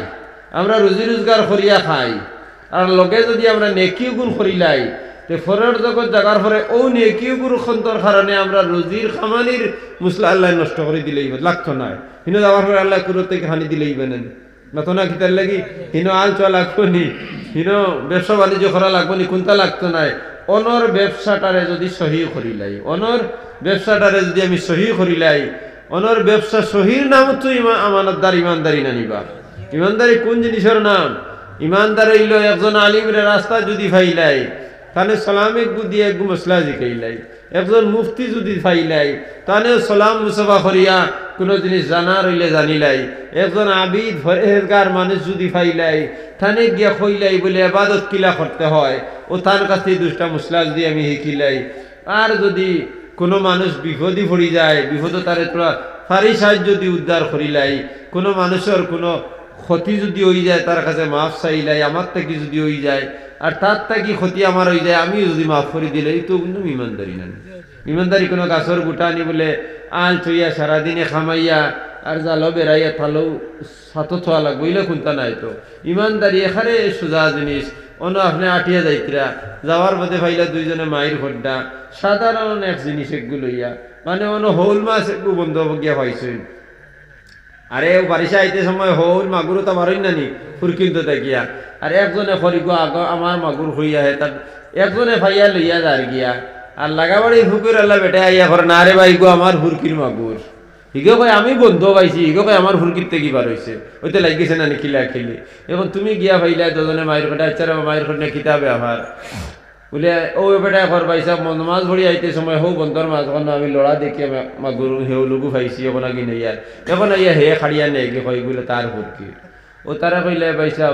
আমরা রুজি রোজগার করিয়া খাই, আর লগে যদি আমরা নেকিও গুণ করিলাই, তে ফরের জগৎ জাগার পরে ও নেকিও গুণ খন্তর কারণে আমরা রুজির খামানির মুসলা আল্লাহ নষ্ট করে দিলেই লাগতো না। হিনো যাওয়ার পরে আল্লাহ কুরো থেকে হানি দিলেই বেনেন না তো না, কিতার লাগি হিনো আল চা লাগবো নি, হিনো ব্যবসা বাণিজ্য করা লাগবো নি, কোনটা লাগতো নাই। অনর ব্যবসাটারে যদি সহি করিলাই, অনর ব্যবসাটারে যদি আমি সহি করিলাই, অনর ব্যবসা সহির নাম তো আমানতদার, ইমানদারি না নিবা। ইমানদারি কোন জিনিসের নাম? ইমানদার হইল একজন আলিমের রাস্তা যদি ফাইলাই, তাহলে সালাম একগু দিয়ে একগু মশলা জিকাইলাই। একজন মুফতি যদি ফাইলাই, তাহলে সালাম মুসাফা করিয়া কোনো জিনিস জানার হইলে জানিলাই। একজন আবিদ ফরেজগার মানুষ যদি ফাইলাই, থানে গিয়া খইলাই বলে আবাদত কিলা করতে হয়, ও তার কাছে দুষ্টা মুসলা দিয়ে আমি শিখিলাই। আর যদি কোনো মানুষ বিপদে পড়ি যায়, বিপদ তারে তোরা ফারি সাহায্য যদি উদ্ধার করিলাই, কোনো মানুষের কোনো ক্ষতি যদি হয়ে যায় তার কাছে মাফ চাইলাই, আমার থেকে যদি হয়ে যায়, আর তার থেকে ক্ষতি আমার হয়ে যায় আমি যদি মাফ করে দিলে, এই তো কিন্তু ইমানদারি না। ইমানদারি কোনো গাছর গোটা আনি বলে আল চইয়া সারাদিনে খামাইয়া আর জালো বেড়াইয়া থালো সাতো থোয়া লাগবো, ইলে কোনটা নাই তো। ইমানদারি এখানে সোজা জিনিস। অন্য আপনি আটিয়া যাইতরা যাওয়ার পথে ফাইলা দুইজনে মায়ের ঘরটা সাধারণ এক জিনিস একগুলো লইয়া, মানে অন্য হৌল মাছ একটু বন্ধ গিয়া পাইছেন। আরে বারিশা আইতে সময় হৌল মাগুরও তো মারই নানি ফুরকিন তো দেখিয়া, আর একজনে খরিগ আগ আমার মাগুর হইয়া হে, তার একজনে ফাইয়া লইয়া যার গিয়া, আর লাগাবাড়ি ফুকুর আল্লাহ বেটে আইয়া করে না রে ভাই গো আমার ফুরকির মাগুর, হিগো কয় আমি বন্ধ পাইছি, হিগো কয় আমার ফুরকির থেকে বার হয়েছে, ওইতে লাগিয়েছে না খিলা খেলি। এখন তুমি গিয়া ভাইলা দুজনে মায়ের ঘটা, আচ্ছা মায়ের ঘটনা কিতাবে আমার বলে ও বেটা ঘর পাইছা মাছ ভরি আইতে সময় হো বন্ধর মাছ আমি লড়া দেখে মাগুর হেউ লুগু পাইছি, এখন আগে নেই আর এখন আইয়া হে খাড়িয়া নেই গে কই বলে তার ফুরকির। ও তারা কইলে পাইসা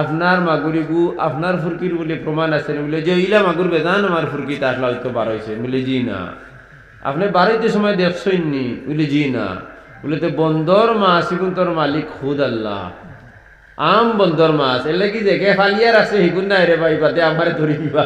আপনার মাগুরিগু আপনার ফুরকির বলে প্রমাণ আছে বলে, যে ইলা মাগুর বেজান আমার ফুরকিতে আসলা হয়তো বার হয়েছে বলে, জি না। আপনি বাড়াইতে সময় দেখছেন নি বলে, জি না। বলে তো বন্দর মাছ এখন তোর মালিক খুদ আল্লাহ, আম বন্দর মাছ এলে কি দেখে ফালিয়ার আছে হিগুন নাই রে ভাই, বাদে আমার ধরি দিবা।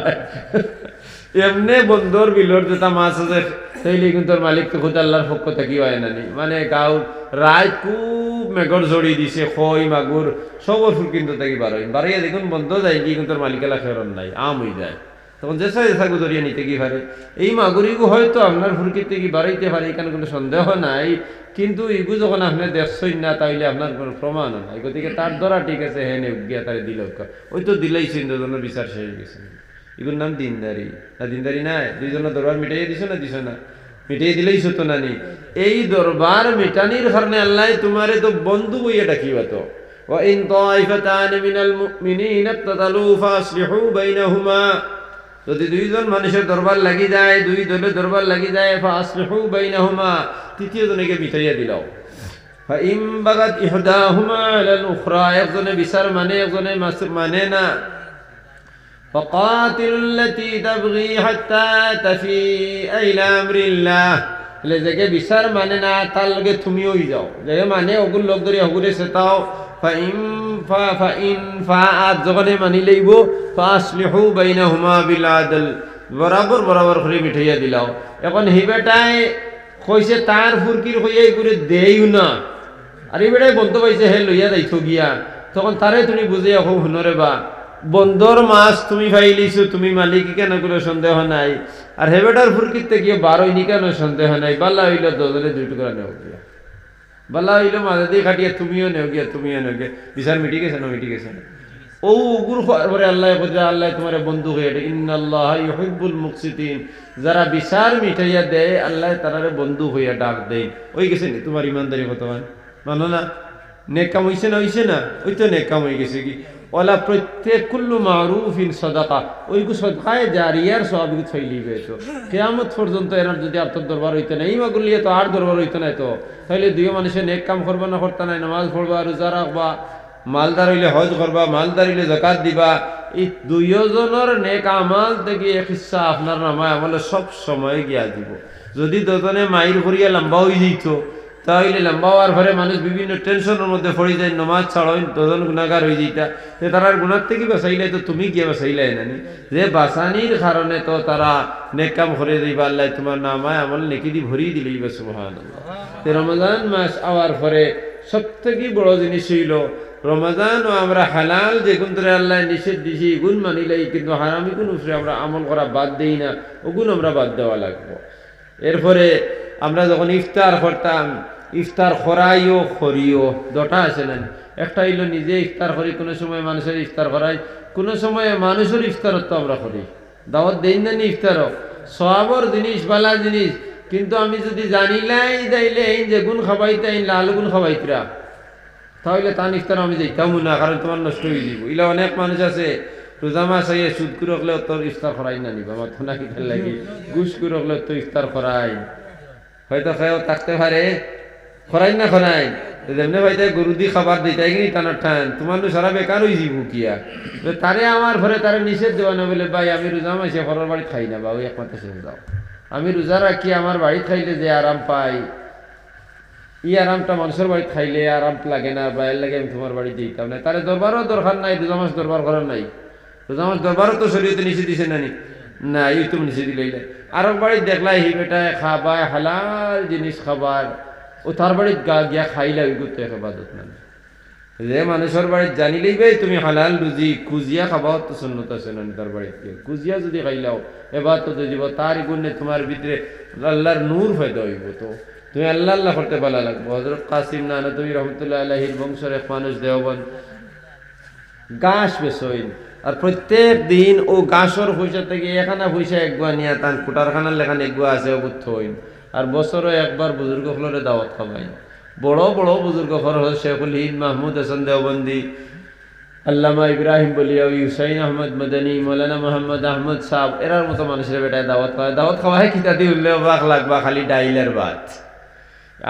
এমনি বন্দর বিলর যেটা মাছ আছে সেইলে কিন্তু তোর মালিক তো খুদ আল্লাহর পক্ষ থেকে হয় নানি, মানে গাঁও রায় খুব মেঘর জড়ি দিছে, খই মাগুর সবর ফুল কিন্তু থাকি বাড়াইয়া দেখুন বন্ধ যায় কি কিন্তু তোর মালিকেলা ফেরন নাই, আম হয়ে যায়। তখন যে সাগু দরিয়া নিতে কি পারে, এই মাগুরিগু হয়তো আপনার ফুরকির থেকে বাড়াইতে পারে, এখানে কোনো সন্দেহ নাই। কিন্তু এগু যখন আপনি দেখছই না তাইলে আপনার কোনো প্রমাণও নাই, গতিকে তার দ্বারা ঠিক আছে হ্যাঁ গিয়া তারে দিল, ওই তো দিলেই দুজনের বিচার শেষ গেছে। এগুলোর নাম দিনদারি না, দিনদারি নাই। দুইজনের দরবার মিটাইয়া দিছ না, দিছ না, মিটিয়ে দিলেই তো নানি। এই দরবার মিটানির কারণে আল্লাহ তোমারে তো বন্ধু বইয়া ডাকিবা তো, وإن طائفتان من المؤمنين اقتتلوا فأصلحوا بينهما, যদি দুইজন মানুষের দরবার লাগি যায়, দুই দলের দরবার লাগি যায়, فأصلحوا بينهما, তৃতীয় জনকে মিটাইয়া দিলাও। فإن بغت إحداهما على الأخرى, একজনে বিচার মানে একজনে মানে না, ফাকাতিলুল্লাতী তাবগী হাত্তা তাফিআ ইলা আমরিল্লাহ, বলে যে বিচার মানে না তার লগে তুমিও যাও, যে মানে ওগুলো লোক ধরে ওগুলো সেটাও যখন মানি লইব ফাসলিহু বাইনাহুমা বিল আদল, বরাবর বরাবর করে মিঠাইয়া দিলাও। এখন হি বেটাই কইছে তার ফুরকির হইয়াই করে দেইও না, আর এই বেটাই বন্ধ পাইছে হে লইয়া যাইছো গিয়া, তখন তারে তুমি বুঝে এখন হুনরে বা বন্দর মাছ তুমি ফাইলিছো, তুমি মালিক কেন করে সন্দেহ নাই, আর হে বেটার ফুরকিতে গিয়ে বারোইনি কেন সন্দেহ নাই। বাল্লা হইল দোজনে দুই টুকরা নেও গিয়া, বাল্লা হইল মাঝে দিয়ে খাটিয়া তুমিও নেও গিয়া, তুমিও নেও গিয়া, বিচার মিটি গেছে না, মিটি গেছে না। ও গুর পরে আল্লাহ আল্লাহ তোমার বন্ধু হয়ে ইন্নাল্লাহ ইউহিব্বুল মুকসিতিন, যারা বিচার মিটাইয়া দেয় আল্লাহ তারারে বন্ধু হইয়া ডাক দেয়। ওই গেছে নি তোমার ইমানদারি কতমান মানো না, নেক কাম হইছে না, হইছে না, ওই তো নেক কাম হয়ে গেছে কি ওলা প্রত্যেক কুল্লু মারুফিন সাদাকা, ওইগু সদকায়ে জারিয়ার সওয়াবগু থইলিবে। তো কিয়ামত পর্যন্ত এনার যদি আত্মর দরবার হইতে না, ইমাগুলিয়ে তো আর দরবার হইতে নাই, তো তাইলে দুই মানুষে নেক কাম করবা না করতে নাই, নামাজ পড়বা, রোজা রাখবা, মালদার হইলে হজ করবা, মালদার হইলে যাকাত দিবা, এই দুইজনের নেক আমাল থেকে এক হিস্সা আপনার নামায় আমলে সব সময় গিয়া দিব। যদি দুজনে মাইর করিয়া লম্বা হয়ে যেত তাহলে লম্বা হওয়ার পরে মানুষ বিভিন্ন টেনশনের মধ্যে পড়ে যায়, নমাজ ছাড়াই দুজন গুণাগার হয়ে যেতা, তারার গুণার থেকে বাঁচাইলে তো তুমি গিয়ে বাঁচাইলাই নানি, যে বাঁচানির কারণে তো তারা নেক কাম করে দিবা, আল্লাহ তোমার নামায় আমল নেকি দি ভরিয়ে দিলেই বা সুবহানাল্লাহ। রমজান মাস আওয়ার পরে সব থেকে বড় জিনিস হইল রমজান ও আমরা হালাল যে গুণ ধরে আল্লাহ নিষেধ দিছি গুণ মানিলাই, কিন্তু হারামি গুণ উপরে আমরা আমল করা বাদ দেই না, ওগুণ আমরা বাদ দেওয়া লাগবো। এরপরে আমরা যখন ইফতার করতাম, ইফতার করাইও করিও দুটা আছে না, একটা হইল নিজে ইফতার করি, কোনো সময় মানুষের ইফতার করাই, কোনো সময় মানুষের ইফতারত তো আমরা করি, দাওয়াত দেই না নি ইফতারও, সওয়াবর জিনিস বালা জিনিস, কিন্তু আমি যদি জানিলাই যাইলে এই যে গুণ খাবাইতে লাল গুণ খাবাইতরা, তাহলে তার ইফতার আমি যাইতাম না, কারণ তোমার নষ্ট হয়ে যাব। ইলা অনেক মানুষ আছে রোজা মাস আইয়ে সুদ করে রাখলে তোর ইফতার করাই না নিবা, আমার থোনা কিতার লাগি ঘুষ করে রাখলে তো ইফতার করাই, হয়তো খেয়েও থাকতে পারে, করাই না করাই যেমনি ভাইতে গরু দি খাবার দিতে কিনি টানার ঠান, তোমার সারা বেকার হয়ে যাব কিয়া, তারে আমার ঘরে তারে নিষেধ দেওয়া না, বলে ভাই আমি রোজা মাসে ঘরের বাড়ি খাই না, বা ওই একমাত্র শেষ দাও, আমি রোজা রাখি, আমার বাড়ি খাইলে যে আরাম পাই, ই আরামটা মানুষের বাড়ি খাইলে আরাম লাগে না, বা এর লাগে আমি তোমার বাড়ি দিতাম না, তারে দরবারও দরকার নাই, রোজা মাস দরবার করার নাই, রোজা মাস দরবারও তো শরীয়তে নিষেধ দিছে নানি না, এই তুমি নিষেধ দিলে আর বাড়ি দেখলাই হি বেটায় খাবায় হালাল জিনিস খাবার, ও তার বাড়িত গা গিয়া খাইলা ওই করতে এবাদত মানে, যে মানুষের বাড়িত জানিলেই ভাই তুমি হালাল রুজি কুজিয়া খাবাও তো সুন্নত আছে না, তার বাড়িত গিয়ে কুজিয়া যদি খাইলাও এবার তো দিব, তার গুণে তোমার ভিতরে আল্লাহর নূর ফায়দা হইব, তো তুমি আল্লাহ আল্লাহ করতে ভালো লাগবো। হযরত কাসিম নানতুবি রহমতুল্লাহ আলাইহির বংশের এক মানুষ দেওবন্দ গাছ বেচইন, আর প্রত্যেক দিন ও গাছর পয়সা থেকে এখানা পয়সা একগুয়া নিয়ে তান কুটারখানার লেখান একগুয়া আছে বুথ হইন, আর বছরে একবার বুজুর্গ ফলরে দাওয়াত খাবাই, বড় বড় বুজুর্গ ফল হল শেখুল হিন্দ মাহমুদ হাসান দেওবন্দি, আল্লামা ইব্রাহিম বলিয়া, হুসাইন আহমদ মদনী, মৌলানা মোহাম্মদ আহমদ সাহ, এরার মতো মানুষের বেটায় দাওয়াত খাওয়ায়, দাওয়াত খাওয়ায় খিতাতি উঠলে বাক লাগবা খালি ডাইলের ভাত,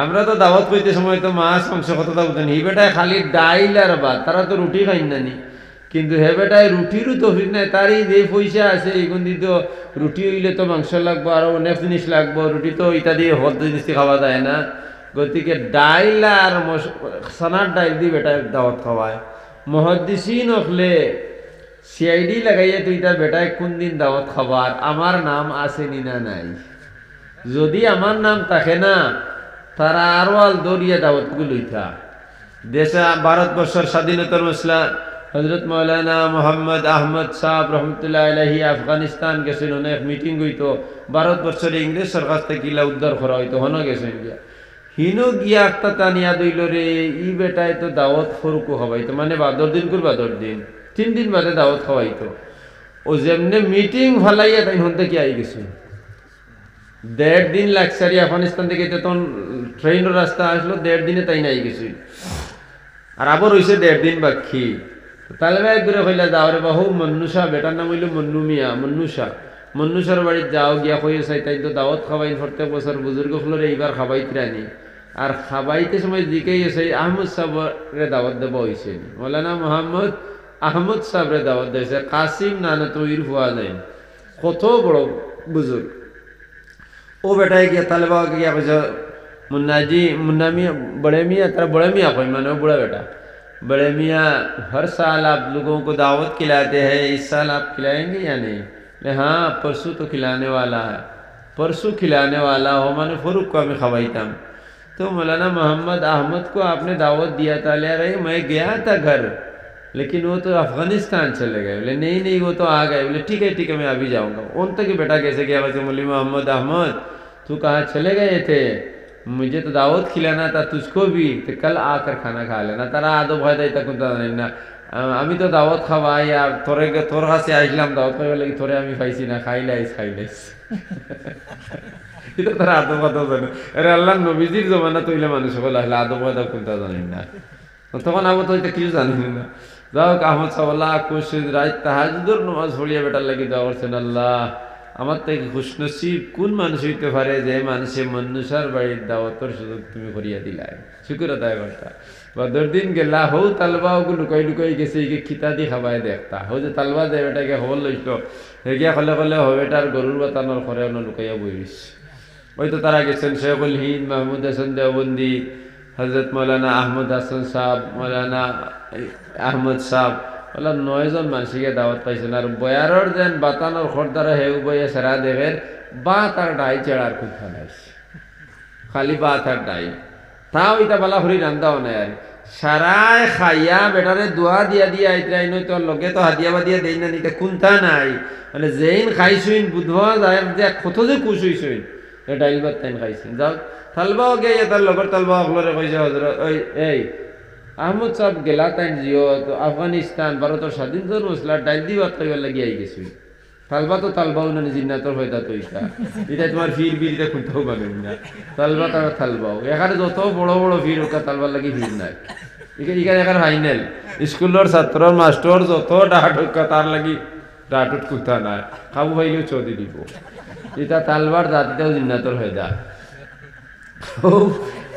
আমরা তো দাওয়াত করতে সময় তো মাছ মাংস কথা বলতেন, হি বেটায় খালি ডাইল আর ভাত, তারা তো রুটি খাই নানি, কিন্তু হে বেটায় রুটিরও তৌফিক নাই, তারই যে পয়সা আছে এগুন দিত, রুটি হইলে তো মাংস লাগবো, আরো অনেক জিনিস লাগবো, রুটি তো ইটা দিয়ে হল জিনিস খাওয়া যায় না, গতিকে ডাইল আর সানার ডাইল দিয়ে বেটায় দাওয়াত খাওয়ায়। মুহাদ্দিসিন হলে সিআইডি লাগাইয়া তুই তার বেটায় কোন দিন দাওয়াত খাবার, আমার নাম আছে নি না নাই, যদি আমার নাম থাকে না তারা আরো আল দরিয়া দাওয়াতগুলো লইতা। দেশে ভারতবর্ষের স্বাধীনতার মশলা হজরত মৌলানা মোহাম্মদ আহমদ সাহ রহমতুল্লাহ আলাইহি আফগানিস্তান গেছেন, অনেক মিটিং হইতো, ভারতবর্ষের ইংরেজ সরকার থেকে গিলা উদ্ধার করা হইতো, হন গেছেন গিয়া হিনো গিয়া একটা টানিয়া দইল রে, ই বেটায় তো দাওয়াত ফরুকু খাওয়াইতো, মানে বাদর দিন করে বাদর দিন 3 দিন বাদে দাওয়াত খাওয়াইতো, ও যেমনে মিটিং ফালাইয়া তাই হতে কি আই গেছে, 1.5 দিন লাগসারি আফগানিস্তান থেকে তখন ট্রেনের রাস্তা আসলো, 1.5 দিনে তাই নাই গেছে, আর আবার হয়েছে 1.5 দিন বাকি, তাহলে ভাই দূরে কইলা যাও রে বাহু মন্নুষা, বেটার নাম হইল মন্নু মিয়া, মন্নুষা, মন্নুষার বাড়িতে যাও গিয়া কইয়ে চাই তাই তো দাওয়াত খাবাইন প্রত্যেক বছর বুজুর্গ ফলরে এইবার খাবাইতে রানি, আর খাবাইতে সময় দিকেই আছে আহমদ সাহেবের দাওয়াত দেব হয়েছে, মৌলানা মোহাম্মদ আহমদ সাহেবরে দাওয়াত দিয়েছে, কাসিম নানা তো ইর হওয়া যায়, কত বড় বুজুর্গ। ও বেটায় গিয়া তাহলে বাবা গিয়া কইছে मुन्ना जी मुन्ना मियाँ बड़े मियाँ तेरा बड़े मियाँ कोई मानो बड़ा बेटा, बड़े मियाँ हर साल आप लोगों को दावत खिलाते हैं, इस साल आप खिलाएंगे या नहीं? हाँ परसों तो खिलाने वाला है, परसों खिलाने वाला हो, मैंने फरूक को हमें खवाईता। तो मौलाना मोहम्मद अहमद को आपने दावत दिया था, ले रहे मैं गया था घर, लेकिन वो तो अफगानिस्तान चले गए। बोले नहीं नहीं वो तो आ गए। बोले ठीक है मैं अभी जाऊँगा। उन तक कि बेटा कैसे गया? वैसे मौलवी मोहम्मद अहमद तू कहाँ चले गए थे? मुझे तो दावत खिलाना था तुझको भी, तो कल आकर खाना खा लेना। तारा आदो भय दाई तक ना আমি তো দাওয়াত খাওয়াই আর তোর কাছে আসলাম দাওয়াত খাইবার লাগি, তোরে আমি পাইছি না, খাইলাইস এটা তারা আদব কথা জানে। আরে আল্লাহ নবীজির জমানা তৈলে মানুষ সকল আসলে আদব কথা কোনটা জানেন না, তখন আমি তো এটা কিছু জানি না। যাও আহমদ সাল্লাহ কোশিদ রাত তাহাজ্জুদের নামাজ পড়িয়া বেটার লাগি দোয়া করছেন, আল্লাহ আমার থেকে খুশনসিব কোন মানুষ হইতে পারে যে মানুষে মনুষার বাড়ির দাওয়াতর সুযোগ তুমি করিয়া দিলাই, শুকুর আদায় করতা। বদর দিন গেলা হৌ তালবা ওগুলো লুকাই গেছে খিতা দি খাবাই দেখতা, হৌ যে তালবা দেয় বেটাকে খবর লইছিল হেগিয়া কলে হবেটার গরুর বাতানোর ঘরে লুকাইয়া বইরিস। ওই তো তারা গেছেন শেখুল হিন্দ মাহমুদ হাসান দেওবন্দি, হজরত মৌলানা আহমদ হাসান সাহ, মৌলানা আহমদ সাহ, ওলা 9 জন মানুষকে দাওয়াত পাইছেন। আর বয়ারর যেন বাতানোর খরদারা হেউ বইয়া সারা দেখেন বাত আর ডাই চেড়ার খুব খানাইছে, খালি বাত আর ডাই, তাও ইটা বালা হরি রান্দাও নাই। আর সারায় খাইয়া বেটারে দোয়া দিয়া আইতরাই নই তোর লগে তো হাদিয়া বাদিয়া দেই না নিতে কোনটা নাই, মানে যেইন খাইছুইন বুধবা যায় যে কত যে খুশ হইছুইন ডাইল ভাত তাইন খাইছেন। যাও তালবাও গিয়ে তার লগর তালবা অকলরে কইছে হজরত ওই এই আহমদ সাহেব গেলা তাইন জিও তো আফগানিস্তান ভারতের স্বাধীন জন মশলা ডাইল দি ভাত খাইবার লাগি আই গেছুই। তালবা তো তালবাও না জিন্নাতর হয়তা তো এটা তোমার ফির বিরিতে খুঁজতেও পারেন না, তালবা তার তালবাও এখানে যত বড় বড় ফির ওটা তালবার লাগি ফির নাই। এখানে এখানে ফাইনাল স্কুলের ছাত্র মাস্টর যত ডাহাট ঢুকা তার লাগি ডাহাটুট কুতা নাই, খাবু ভাইলেও চৌদি দিব। এটা তালবার জাতিটাও জিন্নাতর হয়ে যায়।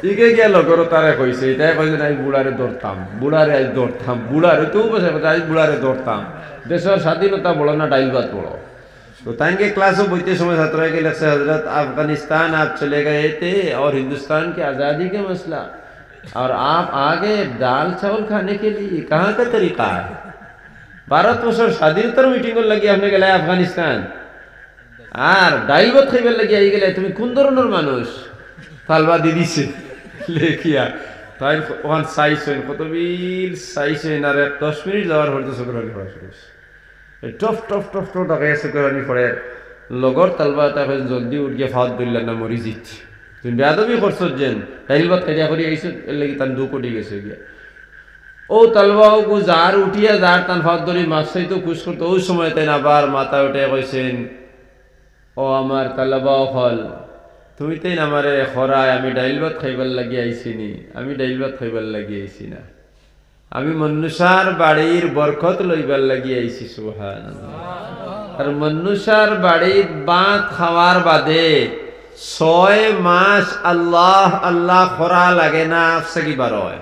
ইকে গিয়া লগর তারে কইছে, এটাই কইছে আজ বুড়ারে ধরতাম, বুড়ারে তো বসে আজ বুড়ারে ধরতাম। দেশের স্বাধীনতা বড় না ডাইল ভাত বড়। तो तांगे क्लासों बोलते समय छात्रों के लक्ष्य हजरत अफगानिस्तान आप चले गए थे और हिंदुस्तान की आज़ादी का मसला, और आप आगे दाल चावल खाने के लिए कहाँ का तरीका है? भारत वर्षर स्वाधीनतार मीटिंग लगी आपने गেলে अफगानिस्तान আর ডাইল ভাত খাইবার লাগি আই গেলে তুমি কোন ধরনের মানুষ? তালবা দিদিছে লেখিয়া তাই ওখান সাইছেন কত বিল সাইছেন। আর 10 মিনিট যাওয়ার হয়তো সদরানি পড়া শুরু টফ টফ টফ টফ টাকা এসে করানি পড়ে লগর তালবা তাকে জলদি উঠ গিয়ে ফাঁদ দিলেন না মরি জিত তুমি বেয়াদবি করছো যেন ডাইল ভাত খাইয়া করি আইসো এর লাগি তান 2 কোটি গেছে গিয়া। ও তালবাও কো যার উঠিয়া যার তান ফাঁদ ধরি মাছাই তো খুশ করতো। ওই সময় তাই আবার মাথা উঠে কইছেন, ও আমার তালবাও হল তুমি তাই আমারে খরায় আমি ডাইল ভাত খাইবার লাগি আইছি নি, আমি ডাইল ভাত খাইবার লাগি আইছি না, আমি মনুষ্যার বাড়ির বরকত লইবার লাগি আইছি। সুবহানাল্লাহ। আর মনুষ্যার বাড়ির ভাত খাওয়ার বাদে 6 মাস আল্লাহ আল্লাহ খরা লাগে না, আপসে কি বার হয়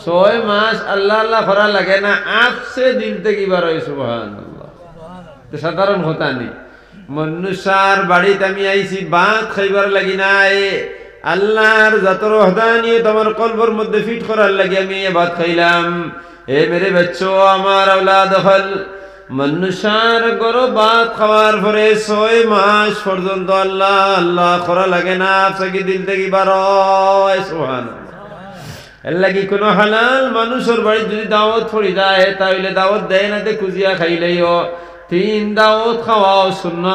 6 মাস আল্লাহ আল্লাহ খরা লাগে না, আপসে দিল থেকে বার হয়। সুবহানাল্লাহ। তো সাধারণ কথা নেই, মনুষ্যার বাড়িতে আমি আইছি ভাত খাইবার লাগি নাই, আল্লাহর জাতর ওহদানিয়ত আমার কলবের মধ্যে ফিট করার লাগি আমি ভাত খাইলাম। এ মেরে বাচ্চো আমার আওলাদ হল মনুষ্যার গরো ভাত খাওয়ার পরে 6 মাস পর্যন্ত আল্লাহ আল্লাহ করা লাগে না, আপসাকি দিল থেকে বার হয়। সুবহানাল্লাহ। এর লাগি কোনো হালাল মানুষের বাড়ি যদি দাওয়াত পড়ি যায় তাহলে দাওয়াত দেয় না তে খুঁজিয়া খাইলেও 3 দাওয়াত খাওয়াও সুন্নাত।